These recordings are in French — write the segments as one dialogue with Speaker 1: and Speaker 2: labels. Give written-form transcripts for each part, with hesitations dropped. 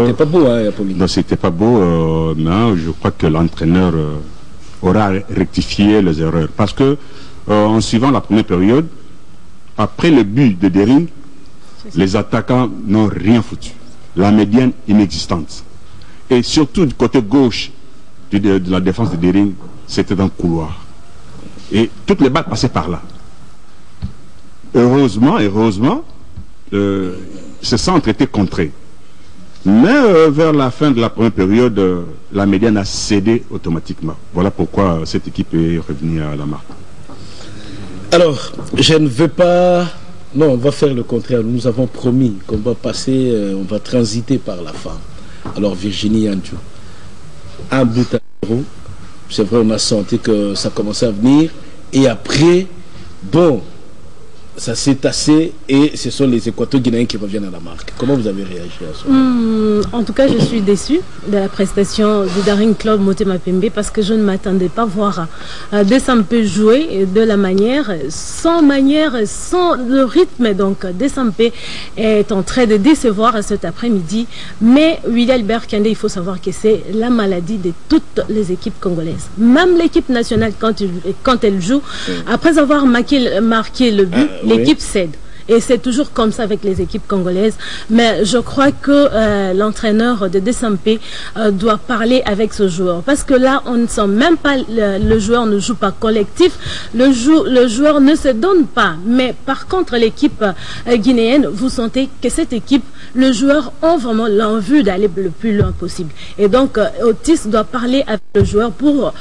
Speaker 1: c'était pas beau, hein, Apolline.
Speaker 2: Non, c'était pas beau, mais je crois que l'entraîneur aura rectifié les erreurs. Parce que, en suivant la première période, après le but de Dering, les attaquants n'ont rien foutu. La médiane inexistante. Et surtout du côté gauche de la défense de Dering, c'était dans le couloir. Et toutes les balles passaient par là. Heureusement, ce centre était contré. Mais vers la fin de la première période, la médiane a cédé automatiquement. Voilà pourquoi cette équipe est revenue à la marque.
Speaker 1: Alors, je ne veux pas... Non, on va faire le contraire. Nous avons promis qu'on va passer, on va transiter par la fin. Alors, Virginie Yandjou, 1-0. C'est vrai, on a senti que ça commençait à venir. Et après, bon, ça s'est tassé et ce sont les Équato-Guinéens qui reviennent à la marque. Comment vous avez réagi à ça?
Speaker 3: En tout cas, je suis déçue de la prestation de Daring Club Motema Pembe parce que je ne m'attendais pas à voir Desampé jouer de la manière, sans le rythme. Donc, Desampé est en train de décevoir cet après-midi. Mais Willy Albert Kandé, il faut savoir que c'est la maladie de toutes les équipes congolaises. Même l'équipe nationale, quand elle joue, après avoir marqué le but, l'équipe cède. Et c'est toujours comme ça avec les équipes congolaises. Mais je crois que l'entraîneur de Desampé doit parler avec ce joueur. Parce que là, on ne sent même pas, le joueur ne joue pas collectif. Le joueur ne se donne pas. Mais par contre, l'équipe guinéenne, vous sentez que cette équipe, le joueur ont vraiment l'envie d'aller le plus loin possible. Et donc, Otis doit parler avec le joueur pour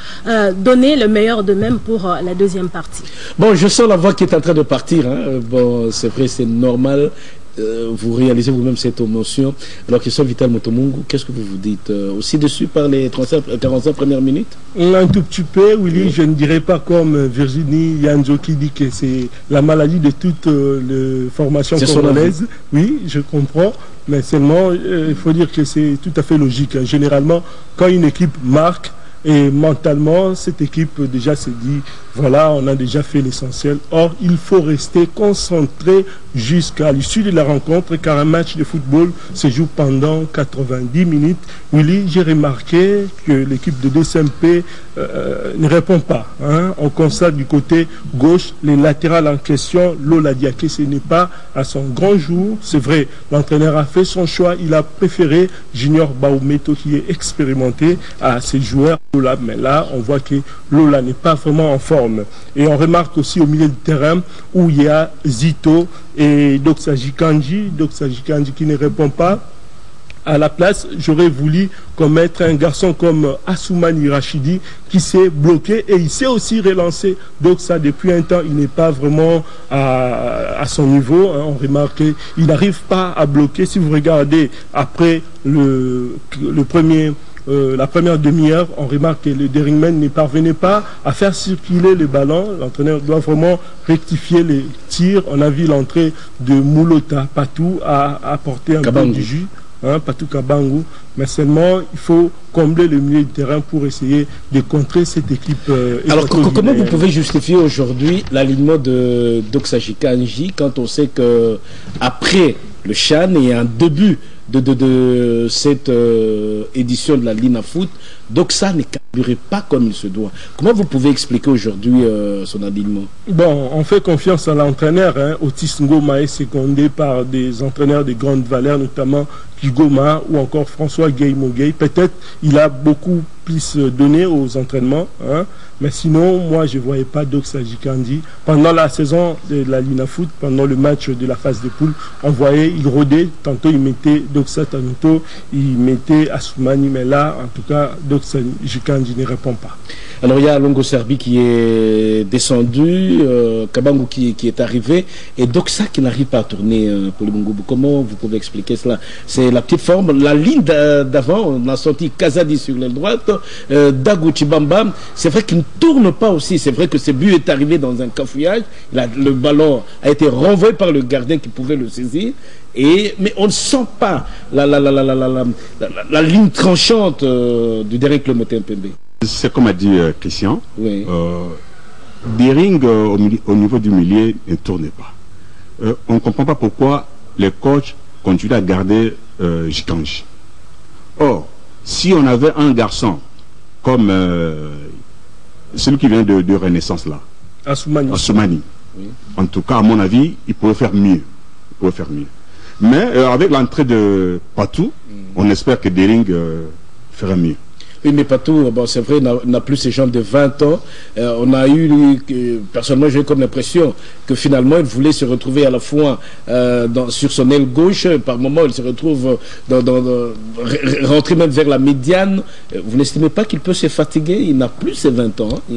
Speaker 3: donner le meilleur d'eux-mêmes pour la deuxième partie.
Speaker 1: Bon, je sens la voix qui est en train de partir. Hein. Bon, c'est vrai, c'est normal. Vous réalisez vous-même cette émotion. Alors, question Vital Motomungu, qu'est-ce que vous vous dites aussi dessus par les 45 premières minutes?
Speaker 4: Un tout petit peu, Willy. Je ne dirais pas comme Virginie Yandjou qui dit que c'est la maladie de toutes les formations congolaises. Oui, je comprends. Mais seulement, il faut dire que c'est tout à fait logique. Généralement, quand une équipe marque, et mentalement, cette équipe déjà s'est dit, voilà, on a déjà fait l'essentiel. Or, il faut rester concentré jusqu'à l'issue de la rencontre, car un match de football se joue pendant 90 minutes. Willy, j'ai remarqué que l'équipe de DSMP ne répond pas. Hein. On constate du côté gauche, les latérales en question, Lola Diaké, ce n'est pas à son grand jour. C'est vrai, l'entraîneur a fait son choix. Il a préféré Junior Baoumeto, qui est expérimenté, à ses joueurs. Lola, mais là, on voit que Lola n'est pas vraiment en forme. Et on remarque aussi au milieu du terrain où il y a Zito et Doksaji Kanji qui ne répond pas. À la place, j'aurais voulu commettre un garçon comme Assoumani Rachidi qui s'est bloqué et il s'est aussi relancé. Donc ça, depuis un temps, il n'est pas vraiment à son niveau. Hein. On remarque qu'il n'arrive pas à bloquer. Si vous regardez après la première demi-heure, on remarque que le Deringman ne parvenait pas à faire circuler le ballon. L'entraîneur doit vraiment rectifier les tirs. On a vu l'entrée de Moulota Patou à apporter un peu du jus. Hein, Patou Kabangu, mais seulement il faut combler le milieu du terrain pour essayer de contrer cette équipe.
Speaker 1: Alors comment vous pouvez justifier aujourd'hui l'alignement de Doksaji Kanji quand on sait que après le CHAN et un début de cette édition de la Lina Foot, donc ça ne carburait pas comme il se doit. Comment vous pouvez expliquer aujourd'hui son alignement? Bon,
Speaker 4: on fait confiance à l'entraîneur. Hein. Otis Ngoma est secondé par des entraîneurs de grande valeur, notamment Kigoma ou encore François Gueye-Moguey. Peut-être il a beaucoup plus donné aux entraînements, hein. Mais sinon, moi, je ne voyais pas Doksaji Kanji. Pendant la saison de la Lina Foot, pendant le match de la phase de poule, on voyait, il rôdait, tantôt il mettait Doksa Tanuto, il mettait Assoumani, mais là, en tout cas, Doksaji Kanji ne répond pas.
Speaker 1: Alors, il y a Longo Serbi qui est descendu, Kabangu qui est arrivé, et Doksa qui n'arrive pas à tourner pour le Mungubu. Comment vous pouvez expliquer cela? C'est la petite forme. La ligne d'avant, on a sorti Kazadi sur l'aile droite, Dagou Chibamba. C'est vrai qu'il ne tourne pas aussi. C'est vrai que ce but est arrivé dans un cafouillage. Le ballon a été renvoyé par le gardien qui pouvait le saisir. Mais on ne sent pas la ligne tranchante du Derek Motema Pembe.
Speaker 2: C'est comme a dit Christian.
Speaker 1: Oui.
Speaker 2: Dering au niveau du milieu ne tournait pas. On ne comprend pas pourquoi les coachs continuent à garder Jikanji. Or, si on avait un garçon comme celui qui vient de Renaissance là, Assoumani, oui. En tout cas, à mon avis, il pourrait faire mieux. Mais avec l'entrée de Patou, on espère que Dering fera mieux.
Speaker 1: Oui, mais Patou, bon, c'est vrai, n'a plus ces jambes de 20 ans. On a eu, personnellement, j'ai eu comme l'impression que finalement, il voulait se retrouver à la fois sur son aile gauche. Par moment, il se retrouve rentrer même vers la médiane. Vous n'estimez pas qu'il peut se fatiguer? Il n'a plus ses 20 ans. Hein?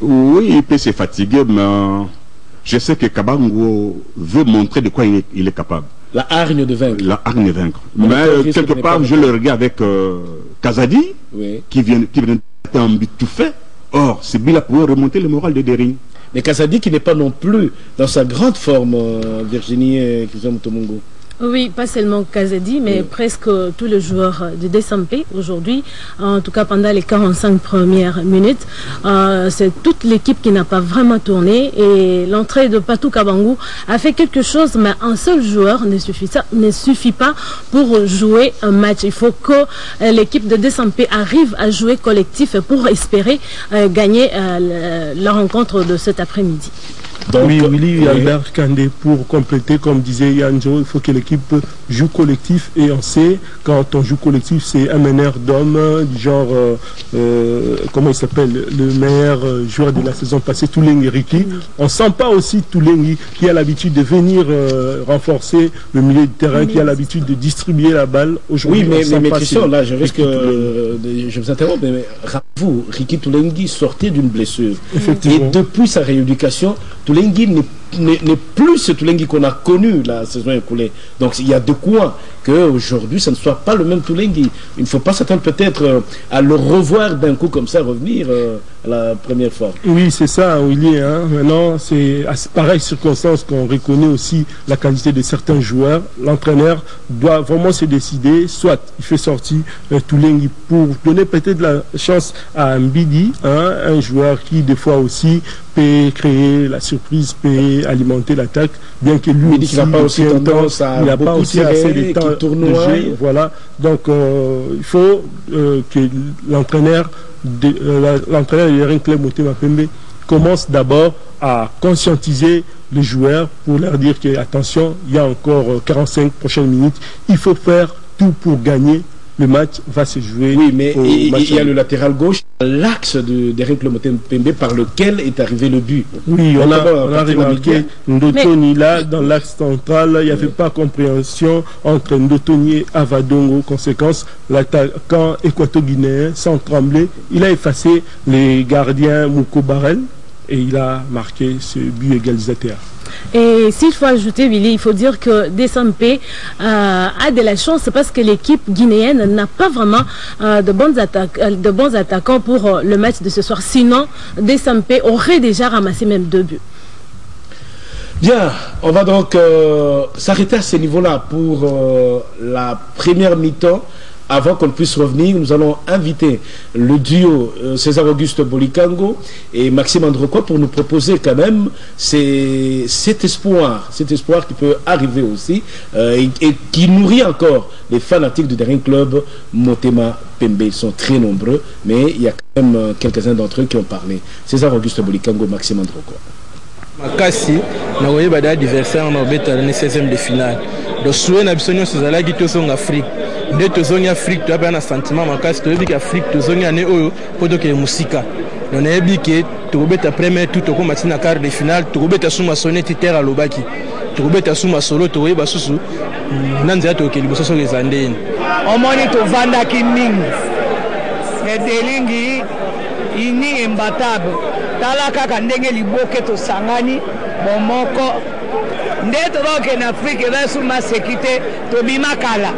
Speaker 2: Oui, il peut se fatiguer, mais je sais que Kabango veut montrer de quoi il est capable.
Speaker 1: La hargne de vaincre.
Speaker 2: La hargne de vaincre. Mais quelque part, je le regarde avec Kazadi, oui. qui vient d'un but tout fait. Or, ce but-là pourrait remonter le moral de Dering.
Speaker 1: Mais Kazadi qui n'est pas non plus dans sa grande forme, Virginie et Christian Mutomungo.
Speaker 3: Oui, pas seulement Kazadi, mais presque tous les joueurs de Desampé aujourd'hui, en tout cas pendant les 45 premières minutes. C'est toute l'équipe qui n'a pas vraiment tourné et l'entrée de Patou Kabangou a fait quelque chose, mais un seul joueur ne suffit pas pour jouer un match. Il faut que l'équipe de Desampé arrive à jouer collectif pour espérer gagner la rencontre de cet après-midi.
Speaker 4: Donc, oui, Willy et Albert Kandé, pour compléter, comme disait Yanjo, il faut que l'équipe joue collectif et on sait, quand on joue collectif, c'est un meneur d'hommes, du genre, comment il s'appelle, le meilleur joueur de la saison passée, Toulengi Riki. On ne sent pas aussi Toulengi qui a l'habitude de venir renforcer le milieu du terrain, qui a l'habitude de distribuer la balle.
Speaker 1: Oui, mais Christian, là, je risque, je vous interromps, mais rappelez-vous, Riki Toulengi sortait d'une blessure. Et depuis sa rééducation, Toulengi n'est plus ce Toulengi qu'on a connu la saison écoulée. Donc il y a de quoi qu'aujourd'hui ça ne soit pas le même Toulengi. Il ne faut pas s'attendre peut-être à le revoir d'un coup comme ça revenir à la première fois.
Speaker 4: Oui, c'est ça, Willy. Hein. Maintenant, c'est à pareille circonstance qu'on reconnaît aussi la qualité de certains joueurs. L'entraîneur doit vraiment se décider, soit il fait sortir Toulengi pour donner peut-être la chance à Mbidi, hein, un joueur qui des fois aussi peut créer la surprise, peut alimenter l'attaque, bien que lui
Speaker 1: aussi, il n'a pas aussi tendance à
Speaker 4: il n'a pas aussi assez de temps de jeu. Voilà. Donc il faut que l'entraîneur de Dering Club Motema Pembe commence d'abord à conscientiser les joueurs pour leur dire que attention, il y a encore 45 prochaines minutes, il faut faire tout pour gagner. Le match va se jouer.
Speaker 1: Oui, mais il y a le latéral gauche, l'axe de Dering Club Motema Pembe par lequel est arrivé le but.
Speaker 4: Oui, on a remarqué Ndotoni là, dans l'axe central, il n'y avait pas compréhension entre Ndotoni et Avadongo. Conséquence, l'attaquant équato-guinéen, sans trembler, il a effacé les gardiens Mouko Barel et il a marqué ce but égalisateur.
Speaker 3: Et s'il faut ajouter, Willy, il faut dire que Desampé a de la chance parce que l'équipe guinéenne n'a pas vraiment de bons attaquants pour le match de ce soir. Sinon, Desampé aurait déjà ramassé même 2 buts.
Speaker 1: Bien, on va donc s'arrêter à ce niveau-là pour la première mi-temps. Avant qu'on puisse revenir, nous allons inviter le duo César Auguste Bolikango et Maxime Androko pour nous proposer quand même cet espoir qui peut arriver aussi et qui nourrit encore les fanatiques du Dering Club Motema Pembe. Ils sont très nombreux, mais il y a quand même quelques-uns d'entre eux qui ont parlé. César Auguste Bolikango, Maxime Androko.
Speaker 5: Makasi, na voyé bada adversaire na obeta na 16e de finale. Donc souhait na bisonyo sezala ki to son Afrique. Dès to zone Afrique to ba na sentiment makasi to bi Afrique to zone ane oyo poto ke musika. On a dit que to obeta premier tout to ko matina quart de finale, to obeta suma soneti terre lobaki. To obeta suma solo to yeba susu. Nanza to ke liboso so ezandeni.
Speaker 6: Omoni to vanda ki mingi. Ne delingi ini imbattable. Tala kaka ndenge liboke to sangani bomoko ndeto roke na Afrique va suma sécurité to bima kala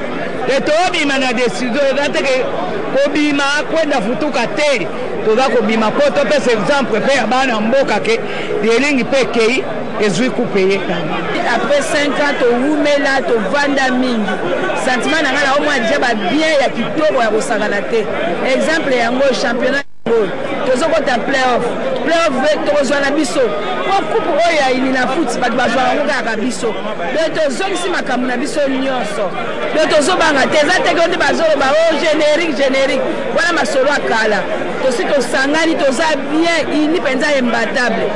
Speaker 6: de to bima na décision date ke ko bima kwenda futuka teri to za ko bima ko to pese exemple pe bana mboka ke delingi pe kei ezui couper
Speaker 7: après 5 ans to wumela to vanda mingi sentiment na ngala au moins déjà ba bien ya kitoko ya kosangana te exemple yango championnat tozokota playoff tokozwa na biso po coupe oyo ya ini na foot bato bazwaka ngo kaka biso de tozongisi makambo na biso nyonso de tozobanga te eza teke nde bazoloba o générique wana masolo akala tosi tosangani toza bien ini mpenza imbatable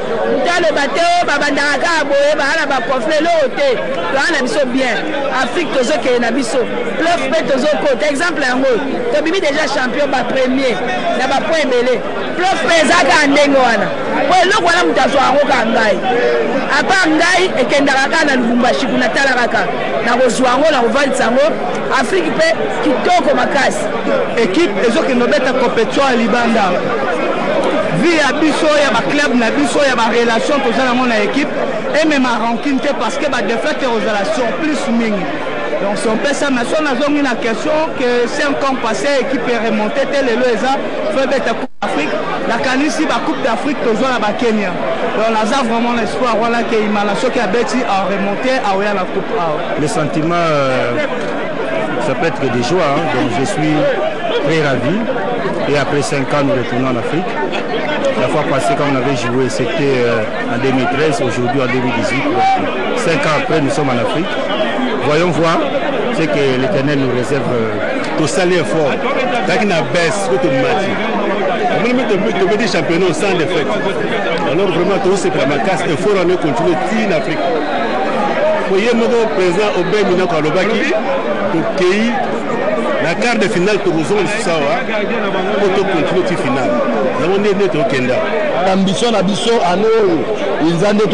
Speaker 7: taloba te oyo babandaka kaka boye baa na baprofile loo te toaa na biso bien afrique tozokeye na biso playoff mpe tozokota exemple yango tobimi déjà champion bapremier na bapoint ebele playoff mpe ezaka ndenge wana po eloko wana moto azwa yango ka ngai apa ngai ekendaka kaka na lubumbashi kuna tala kaka nakozwa yango nakovandisa yango afrique mpe kitoko makasi
Speaker 6: équipe ezokende obeta compétition ya libanda vi ya biso ya baclub na biso ya barelation toza nango na équipe emema rancune te parce que badefete ekozala surplus mingi. Donc si on peut ça, mais si on a une question que 5 ans passés, l'équipe est remontée, tel et le ESA, fait bête Coupe d'Afrique. La Canisi, la Coupe d'Afrique, toujours la Kenya. Donc on a vraiment l'espoir, voilà, qu'il m'a la qui a bêti à remonter à la Coupe.
Speaker 8: Le sentiment, ça peut être que des joies, hein. Donc je suis très ravi. Et après 5 ans, nous retournons en Afrique. La fois passée, quand on avait joué, c'était en 2013, aujourd'hui en 2018. 5 ans après, nous sommes en Afrique. Voyons voir ce que l'Éternel nous réserve.
Speaker 9: Tout salaire fort, tant qu'il y a baisse, tout le match. On peut dire championnat sans défaite. Alors vraiment, tout ce que la casse, il faut continuer en Afrique. Vous voyez, mon président Obey Mina Kalobaki, pour qu'il la carte de finale, tout le monde, pour continuer la finale. Nous avons dit au Kenda.
Speaker 10: L'ambition d'Abisso, ils ont des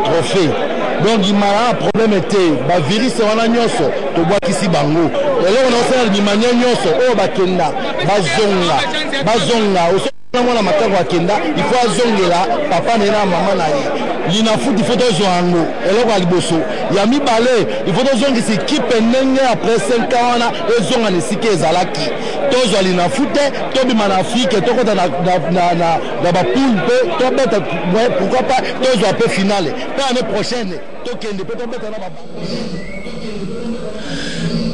Speaker 10: trophées. Donc il m'a un problème était ba virus wana nyonso to bwakisi bango lelo on osala limanya nyonso o bakenda bazonga osona mwana makako akenda il faut azongela papa na mama na ye lina foot il faut tozwango eloko aliboso ya mibale il faut tozongisa équipe ndenge après 5 ans wana ezonga ne sike ezalaki tozwa lina foot tobima na Afrique tokota na ba poule pe tobeta pourquoi pas tozwa pe finale pe l'année prochaine.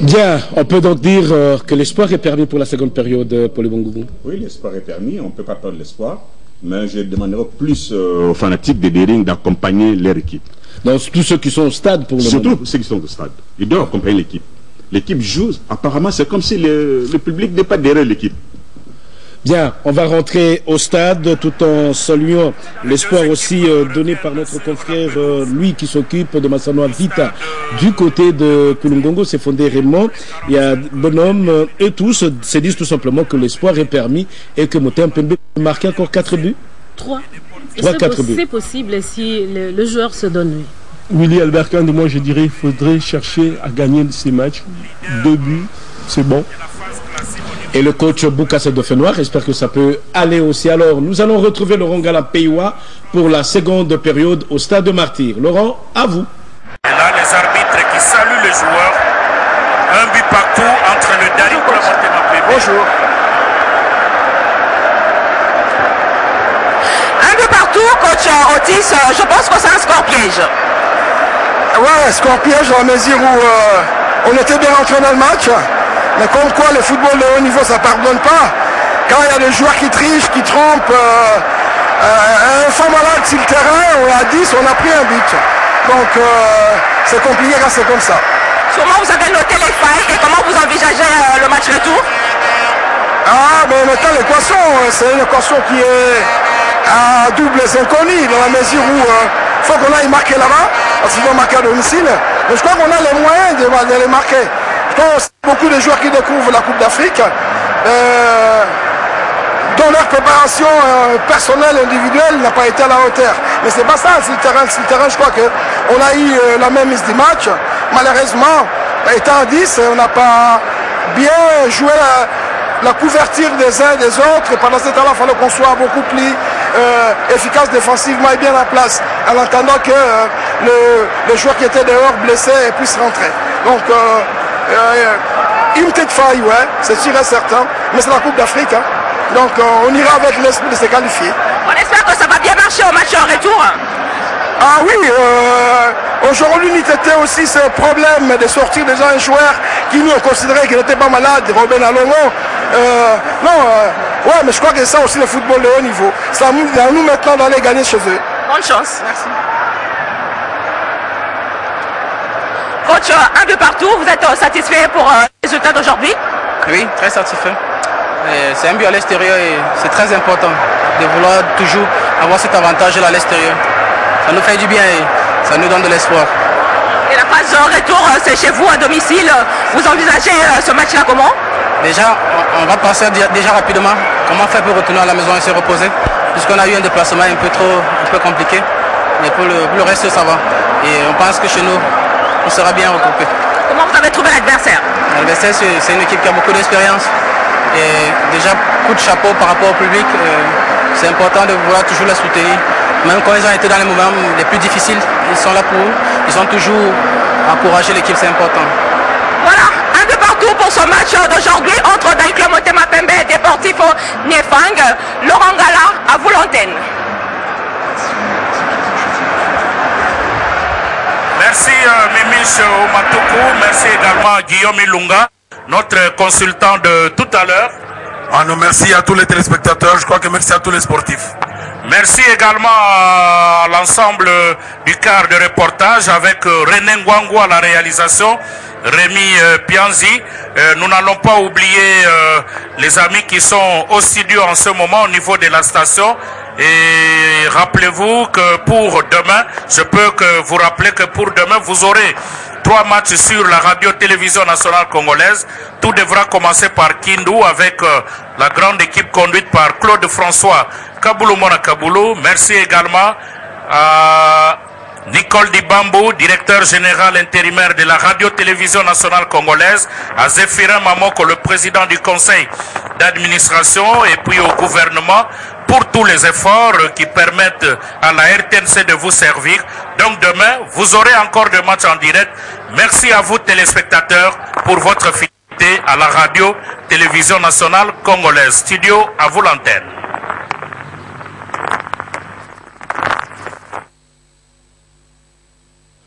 Speaker 1: Bien, on peut donc dire que l'espoir est permis pour la seconde période pour le Bongoubou.
Speaker 2: Oui, l'espoir est permis, on ne peut pas perdre l'espoir, mais je demanderai plus aux fanatiques de Dering d'accompagner leur équipe.
Speaker 1: Donc tous ceux qui sont au stade pour le
Speaker 2: Surtout
Speaker 1: moment.
Speaker 2: Ceux qui sont au stade, ils doivent accompagner l'équipe. L'équipe joue, apparemment c'est comme si le public n'est pas derrière l'équipe.
Speaker 1: Bien, on va rentrer au stade tout en saluant l'espoir aussi donné par notre confrère, lui qui s'occupe de Massanoa Vita du côté de Kulungongo, c'est fondé Raymond. Il y a Bonhomme et tous se disent tout simplement que l'espoir est permis et que Motem Pembe marque encore 4 buts.
Speaker 3: 3.
Speaker 1: 4 buts.
Speaker 3: C'est possible si le joueur se donne.
Speaker 4: Willy Albert Kand, moi je dirais qu'il faudrait chercher à gagner ces matchs. 2 buts, c'est bon.
Speaker 1: Et le coach Boukassé de Fenoir, j'espère que ça peut aller aussi. Alors, nous allons retrouver Laurent Gala-Peiwa pour la seconde période au Stade de Martyr. Laurent, à vous.
Speaker 11: Et là, les arbitres qui saluent les joueurs. Un but partout entre le Daring Club Motema Pembe.
Speaker 12: Bonjour. Un but partout, coach Otis. Je pense que c'est un score piège.
Speaker 13: Ouais, score piège dans la mesure où on était bien rentré dans le match. Mais comme quoi le football de haut niveau ça pardonne pas. Quand il y a des joueurs qui trichent, qui trompent, un fond malade sur le terrain, on a 10, on a pris un but. Donc c'est compliqué quand c'est comme ça.
Speaker 12: Comment vous avez noté les failles et comment vous envisagez le match retour?
Speaker 13: Ah mais maintenant l'équation, c'est une équation qui est à doubles inconnus dans la mesure où il faut qu'on aille marquer là-bas, parce qu'ils vont marquer à domicile. Mais je crois qu'on a les moyens de les marquer. Je pense beaucoup de joueurs qui découvrent la Coupe d'Afrique, dont leur préparation personnelle, individuelle n'a pas été à la hauteur. Mais c'est pas ça, sur le terrain, je crois qu'on a eu la même mise du match. Malheureusement, étant 10, on n'a pas bien joué la couverture des uns et des autres. Pendant ce temps-là, il fallait qu'on soit beaucoup plus efficace défensivement et bien en place, en attendant que le joueur qui était dehors blessé puisse rentrer. Donc, une petite faille, ouais, c'est sûr et certain, mais c'est la Coupe d'Afrique, hein. Donc on ira avec l'esprit de se qualifier.
Speaker 12: On espère que ça va bien marcher au match en retour.
Speaker 13: Ah oui, aujourd'hui l'unité aussi ce problème de sortir déjà un joueur qui nous considérait qu'il n'était pas malade, Robin Alongo. Ouais, mais je crois que c'est ça aussi le football de haut niveau. C'est à nous maintenant d'aller gagner chez eux.
Speaker 12: Bonne chance.
Speaker 13: Merci.
Speaker 12: Coach, un peu partout, vous êtes satisfait pour les résultats d'aujourd'hui?
Speaker 5: Oui, très satisfait. C'est un but à l'extérieur et c'est très important de vouloir toujours avoir cet avantage-là à l'extérieur. Ça nous fait du bien et ça nous donne de l'espoir.
Speaker 12: Et la phase retour, c'est chez vous à domicile. Vous envisagez ce match-là comment?
Speaker 5: Déjà, on va passer déjà rapidement. Comment faire pour retourner à la maison et se reposer? Puisqu'on a eu un déplacement un peu compliqué. Mais pour le reste, ça va. Et on pense que chez nous, on sera bien regroupé.
Speaker 12: Comment vous avez trouvé l'adversaire?
Speaker 5: L'adversaire, c'est une équipe qui a beaucoup d'expérience. Et déjà, coup de chapeau par rapport au public. C'est important de vouloir toujours la soutenir. Même quand ils ont été dans les moments les plus difficiles, ils sont là pour eux. Ils ont toujours encouragé l'équipe, c'est important.
Speaker 12: Voilà, un peu partout pour ce match d'aujourd'hui entre Daring Club Motema Pembe et Deportivo Niefang. Laurent Gala, à vous l'antenne.
Speaker 11: Merci Mimiche Oumatoukou, merci également Guillaume Ilunga, notre consultant de tout à l'heure.
Speaker 14: Ah non, merci à tous les téléspectateurs, je crois que merci à tous les sportifs.
Speaker 11: Merci également à l'ensemble du quart de reportage avec René Ngwango à la réalisation, Rémi Pianzi. Nous n'allons pas oublier les amis qui sont au studio en ce moment au niveau de la station. Et rappelez-vous que pour demain, je peux que vous rappeler que pour demain, vous aurez 3 matchs sur la radio-télévision nationale congolaise. Tout devra commencer par Kindu avec la grande équipe conduite par Claude François Kaboulou Mona Kaboulou. Merci également à Nicole Dibambo, directeur général intérimaire de la radio-télévision nationale congolaise, à Zéphirin Mamoko, le président du conseil d'administration, et puis au gouvernement pour tous les efforts qui permettent à la RTNC de vous servir. Donc demain, vous aurez encore des matchs en direct. Merci à vous téléspectateurs pour votre fidélité à la radio-télévision nationale congolaise. Studio, à vous l'antenne.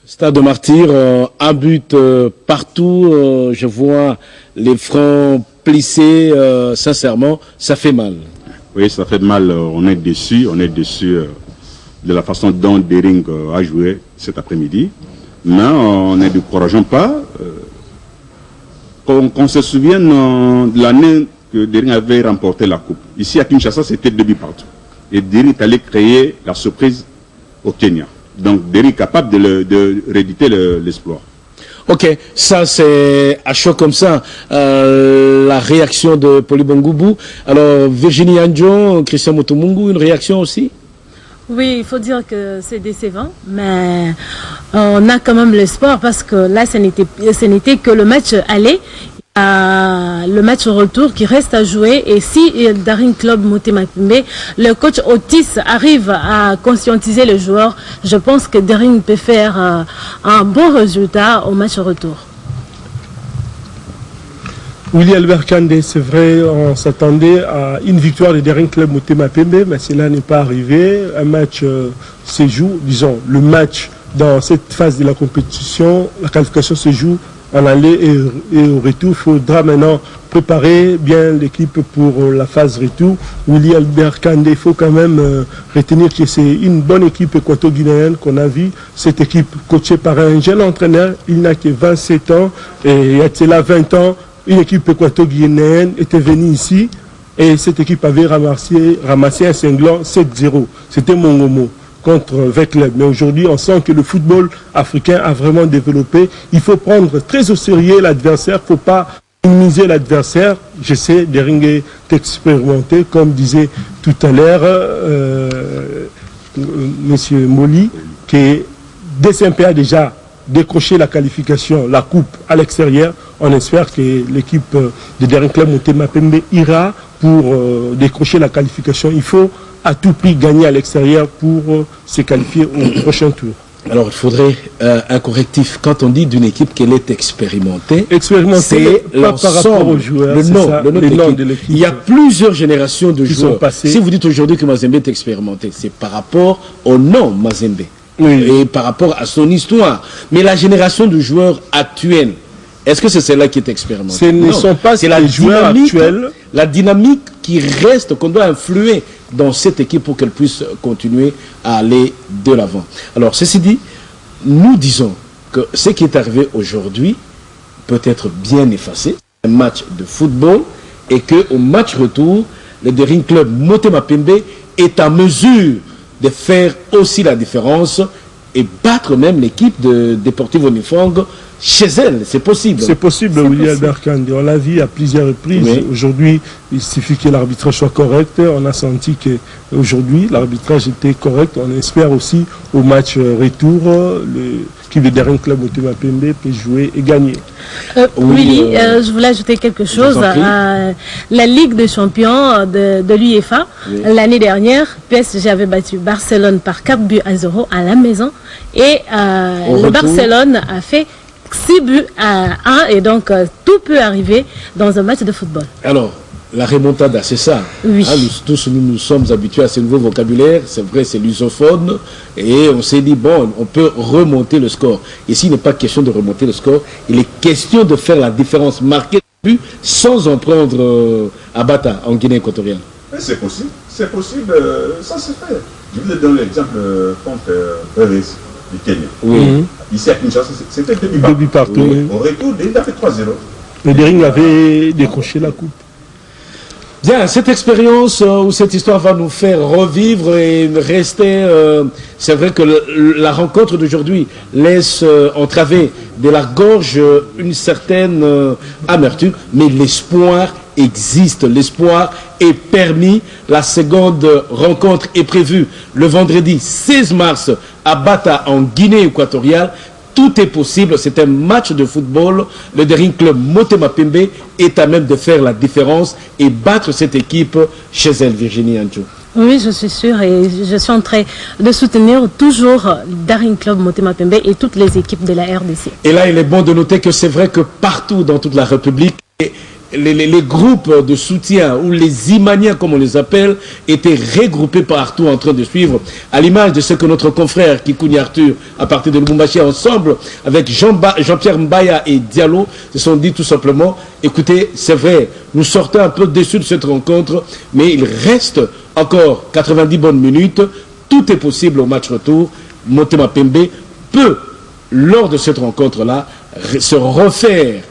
Speaker 1: Stade de Martyr, un but partout, je vois les fronts plissés, sincèrement, ça fait mal.
Speaker 2: Oui, ça fait mal, on est déçu de la façon dont Daring a joué cet après-midi, mais on ne décourageons pas. Qu'on se souvienne de l'année que Daring avait remporté la coupe. Ici à Kinshasa, c'était 2 buts partout. Et Daring est allé créer la surprise au Kenya. Donc, Daring est capable de rééditer l'exploit.
Speaker 1: Ok, ça c'est à chaud comme ça, la réaction de Polybongoubou. Alors, Virginie Andjo, Christian Motomungu, une réaction aussi?
Speaker 3: Oui, il faut dire que c'est décevant, mais on a quand même l'espoir parce que là, ce n'était que le match aller. Le match retour qui reste à jouer, et si Daring Club Motema Pembe, le coach Otis arrive à conscientiser les joueurs, je pense que Daring peut faire un bon résultat au match retour.
Speaker 4: Willy Albert Kandé, c'est vrai, on s'attendait à une victoire de Daring Club Motema Pembe, mais cela n'est pas arrivé. Un match se joue, disons, le match dans cette phase de la compétition, la qualification se joue en aller et au retour. Il faudra maintenant préparer bien l'équipe pour la phase retour. Willy Albert Kandé, il faut quand même retenir que c'est une bonne équipe équato-guinéenne qu'on a vue. Cette équipe coachée par un jeune entraîneur, il n'a que 27 ans, et il y a 20 ans, une équipe équato-guinéenne était venue ici et cette équipe avait ramassé un cinglant 7-0. C'était Mongomo contre 20 clubs. Mais aujourd'hui, on sent que le football africain a vraiment développé. Il faut prendre très au sérieux l'adversaire. Il ne faut pas minimiser l'adversaire. Je sais, Daring est expérimenté, comme disait tout à l'heure M. Moli, que DCMP a déjà décroché la qualification, la coupe à l'extérieur. On espère que l'équipe de Daring Club Motema Pembe ira pour décrocher la qualification. Il faut à tout prix gagner à l'extérieur pour se qualifier au prochain tour.
Speaker 1: Alors, il faudrait un correctif. Quand on dit d'une équipe qu'elle est expérimentée,
Speaker 4: c'est par rapport aux joueurs,
Speaker 1: le nom de l'équipe. Il y a plusieurs générations de joueurs. Si vous dites aujourd'hui que Mazembe est expérimenté, c'est par rapport au nom Mazembe. Oui. Et par rapport à son histoire. Mais la génération de joueurs actuels, est-ce que c'est celle-là qui est expérimentée?
Speaker 4: Ce ne sont pas
Speaker 1: c'est la
Speaker 4: joueurs actuels.
Speaker 1: La dynamique qui reste, qu'on doit influer dans cette équipe pour qu'elle puisse continuer à aller de l'avant. Alors, ceci dit, nous disons que ce qui est arrivé aujourd'hui peut être bien effacé, un match de football, et qu'au match retour, le Daring Club Motema Pembe est en mesure de faire aussi la différence et battre même l'équipe de Deportivo Nifong chez elle. C'est possible.
Speaker 4: C'est possible, Willy Albert Kandé. On l'a vu à plusieurs reprises. Oui. Aujourd'hui, il suffit que l'arbitrage soit correct. On a senti qu'aujourd'hui, l'arbitrage était correct. On espère aussi au match retour, l'équipe de Daring Club Motema Pembe peut jouer et gagner.
Speaker 3: Willy, je voulais ajouter quelque chose. La Ligue des champions de l'UEFA, l'année dernière, PSG avait battu Barcelone par 4-0 à la maison. Et le Barcelone a fait 6-1 et donc tout peut arriver dans un match de football.
Speaker 1: Alors, la remontada, c'est ça.
Speaker 3: Oui.
Speaker 1: Hein, nous sommes habitués à ce nouveau vocabulaire. C'est vrai, c'est lusophone. Et on s'est dit, bon, on peut remonter le score. Ici, il n'est pas question de remonter le score. Il est question de faire la différence, marquer le but sans en prendre à Bata, en Guinée équatoriale.
Speaker 2: C'est possible. C'est possible. Ça se fait. Je vous ai donné l'exemple contre Perez du Kenya.
Speaker 1: Oui.
Speaker 2: Ici à Kinshasa, c'était 2 buts partout. Oui. Au retour, il a fait 3-0.
Speaker 4: Le Daring avait décroché la coupe.
Speaker 1: Bien, cette expérience ou cette histoire va nous faire revivre et rester... c'est vrai que la rencontre d'aujourd'hui laisse entraver de la gorge une certaine amertume, mais l'espoir existe, l'espoir est permis. La seconde rencontre est prévue le vendredi 16 mars à Bata en Guinée équatoriale. Tout est possible, c'est un match de football. Le Daring Club Motema Pembe est à même de faire la différence et battre cette équipe chez elle, Virginie Anjou.
Speaker 3: Oui, je suis sûre et je suis en train de soutenir toujours Daring Club Motema Pembe et toutes les équipes de la RDC.
Speaker 1: Et là, il est bon de noter que c'est vrai que partout dans toute la République, les groupes de soutien ou les Imaniens comme on les appelle étaient regroupés partout en train de suivre, à l'image de ce que notre confrère Kikouni Arthur à partir de Lubumbashi ensemble avec Jean-Pierre Mbaya et Diallo se sont dit tout simplement, écoutez, c'est vrai, nous sortons un peu déçus de cette rencontre, mais il reste encore 90 bonnes minutes, tout est possible au match retour. Motema Pembe peut, lors de cette rencontre-là, se refaire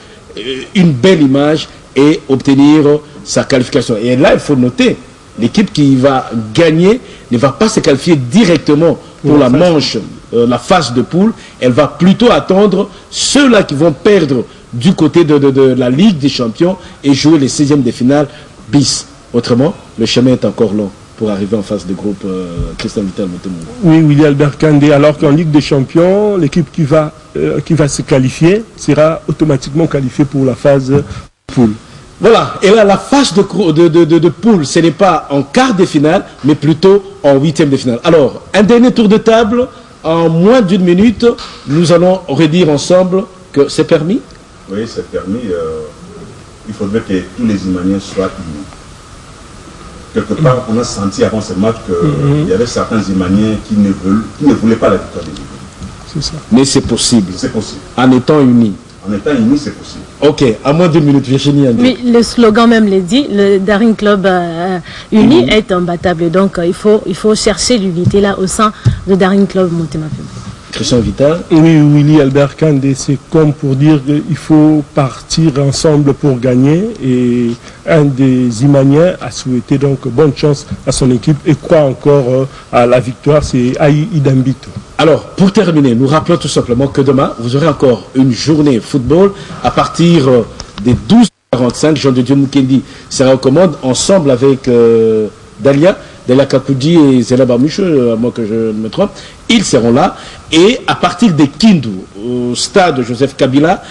Speaker 1: une belle image et obtenir sa qualification. Et là, il faut noter, l'équipe qui va gagner ne va pas se qualifier directement pour la manche, la phase de poule. Elle va plutôt attendre ceux-là qui vont perdre du côté de la Ligue des Champions et jouer les 16e de finale bis. Autrement, le chemin est encore long pour arriver en phase de groupe. Christian Vital Motema.
Speaker 4: Oui, Willy Albert Kandé, alors qu'en Ligue des Champions, l'équipe qui va se qualifier sera automatiquement qualifiée pour la phase poule.
Speaker 1: Voilà, et là la phase de poule, ce n'est pas en quart de finale, mais plutôt en 8e de finale. Alors, un dernier tour de table, en moins d'une minute, nous allons redire ensemble que c'est permis.
Speaker 2: Oui, c'est permis. Il faudrait que tous les Imaniens soient unis. Quelque part, on a senti avant ce match qu'il y avait certains Imaniens qui ne voulaient pas la victoire des Imaniens.
Speaker 4: C'est ça.
Speaker 1: Mais c'est possible.
Speaker 2: C'est possible.
Speaker 1: En étant unis.
Speaker 2: En étant unis, c'est possible.
Speaker 1: Ok, à moins d'une minute, Virginie.
Speaker 3: Oui, le slogan même le dit, le Daring Club uni est imbattable. Donc, il faut chercher l'unité là au sein de Daring Club Motema Pembe.
Speaker 1: Christian Vital.
Speaker 4: Oui, Willy Albert Kandé, c'est comme pour dire qu'il faut partir ensemble pour gagner. Et un des Imaniens a souhaité donc bonne chance à son équipe et croit encore à la victoire, c'est Aïe Idambito.
Speaker 1: Alors, pour terminer, nous rappelons tout simplement que demain, vous aurez encore une journée football à partir des 12h45. Jean de Dieu Mukendi sera aux commandes ensemble avec Dalia Kakoudji et Zela Barmuche, à moins que je me trompe. Ils seront là. Et à partir de Kindu, au stade Joseph Kabila,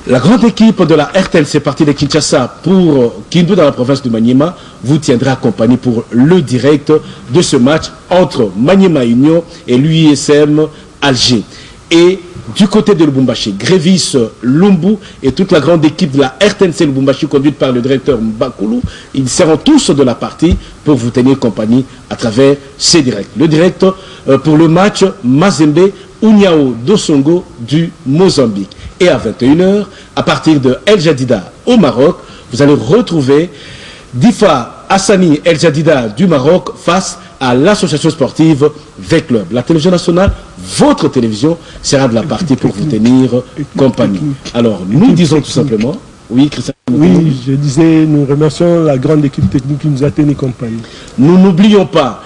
Speaker 1: la grande équipe de la RTLC partie de Kinshasa pour Kindu dans la province de Maniema vous tiendra accompagné pour le direct de ce match entre Maniema Union et l'UISM Alger. Et du côté de Lubumbashi, Grévis Lumbu et toute la grande équipe de la RTNC Lubumbashi conduite par le directeur Mbakoulou, ils seront tous de la partie pour vous tenir compagnie à travers ces directs. Le direct pour le match Mazembe Uniao Dosongo du Mozambique. Et à 21h, à partir de El Jadida au Maroc, vous allez retrouver Difa Hassani El Jadida du Maroc face à l'association sportive V-Club. La télévision nationale, votre télévision, sera de la partie pour vous tenir compagnie. Alors, nous disons tout simplement... Oui, Christian.
Speaker 4: Oui, je disais, nous remercions la grande équipe technique qui nous a tenu compagnie.
Speaker 1: Nous n'oublions pas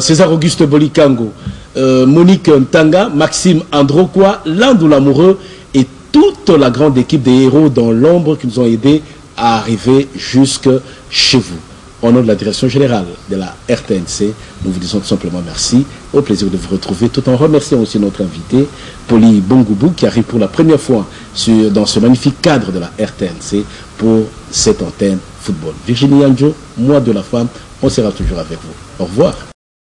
Speaker 1: César Auguste Bolikango, Monique Ntanga, Maxime Androquois, Landou Lamoureux et toute la grande équipe des héros dans l'ombre qui nous ont aidés à arriver jusque chez vous. Au nom de la direction générale de la RTNC, nous vous disons tout simplement merci. Au plaisir de vous retrouver, tout en remerciant aussi notre invité, Poli Bongoubou, qui arrive pour la première fois dans ce magnifique cadre de la RTNC pour cette antenne football. Virginie Anjo, Mois de la femme, on sera toujours avec vous. Au revoir.